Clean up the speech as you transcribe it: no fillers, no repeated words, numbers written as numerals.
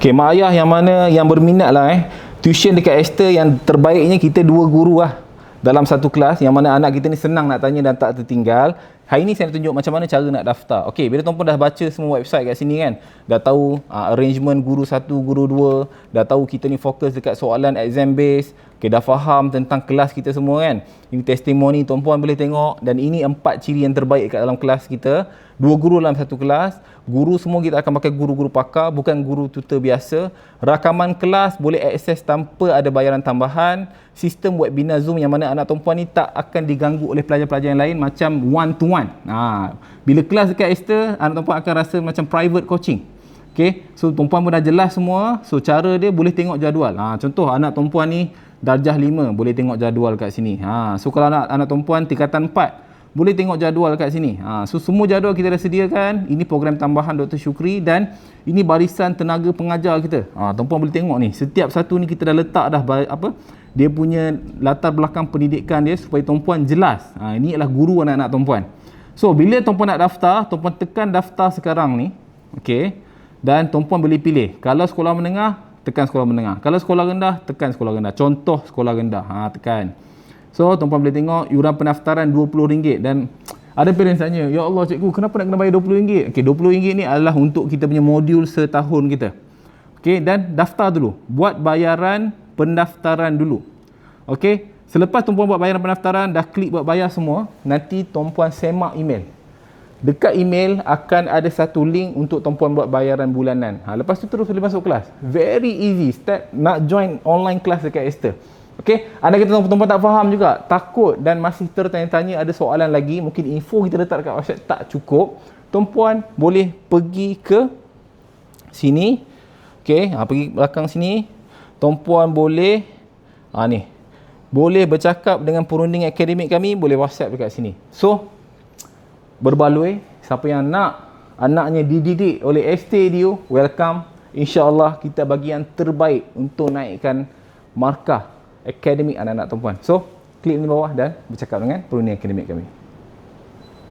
Okay, mak ayah yang mana yang berminat lah tuition dekat Esther yang terbaiknya kita 2 guru lah dalam satu kelas, yang mana anak kita ni senang nak tanya dan tak tertinggal. Hari ni saya nak tunjuk macam mana cara nak daftar. Okey, bila tuan-puan dah baca semua website kat sini kan, dah tahu arrangement guru 1, guru 2, dah tahu kita ni fokus dekat soalan exam base, okey, dah faham tentang kelas kita semua kan. Ini testimoni tuan-puan boleh tengok, dan ini 4 ciri yang terbaik kat dalam kelas kita. 2 guru dalam satu kelas. Guru semua kita akan pakai guru-guru pakar, bukan guru tutor biasa. Rakaman kelas boleh akses tanpa ada bayaran tambahan. Sistem webinar Zoom yang mana anak tuan-puan ni tak akan diganggu oleh pelajar-pelajar yang lain macam one to one. Bila kelas dekat Esther, anak tuan-puan akan rasa macam private coaching. Okay, so tuan-puan pun dah jelas semua. So cara dia boleh tengok jadual. Contoh anak tuan-puan ni darjah 5, boleh tengok jadual kat sini. So kalau anak tuan-puan tingkatan 4, boleh tengok jadual kat sini. So semua jadual kita dah sediakan. Ini program tambahan Dr. Syukri, dan ini barisan tenaga pengajar kita. Tuan-puan boleh tengok ni. Setiap satu ni kita dah letak dah dia punya latar belakang pendidikan dia supaya tuan-puan jelas. Ini adalah guru anak-anak tuan-puan. So bila tuan-puan nak daftar, tuan-puan tekan daftar sekarang ni. Okey. Dan tuan-puan boleh pilih. Kalau sekolah menengah, tekan sekolah menengah. Kalau sekolah rendah, tekan sekolah rendah. Contoh sekolah rendah. Tekan. So, tuan-puan boleh tengok yuran pendaftaran RM20, dan ada parents tanya, ya Allah cikgu, kenapa nak kena bayar RM20? Okey, RM20 ni adalah untuk kita punya modul setahun kita. Okey, dan daftar dulu. Buat bayaran pendaftaran dulu. Okey, selepas tuan-puan buat bayaran pendaftaran, dah klik buat bayar semua, nanti tuan-puan semak email. Dekat email akan ada satu link untuk tuan-puan buat bayaran bulanan. Lepas tu terus boleh masuk kelas. Very easy. Step nak join online class dekat Esther. Okey, anda kata tuan-tuan tak faham juga, takut dan masih tertanya-tanya, ada soalan lagi, mungkin info kita letak dekat website tak cukup, tuan-puan boleh pergi ke sini. Okey, pergi belakang sini. Tuan-puan boleh ni. Boleh bercakap dengan perunding akademik kami, boleh WhatsApp dekat sini. So, berbaloi, siapa yang nak anaknya dididik oleh STDU, welcome. InsyaAllah kita bagi yang terbaik untuk naikkan markah akademik anak-anak tuan-puan. So, klik di bawah dan bercakap dengan perunding akademik kami.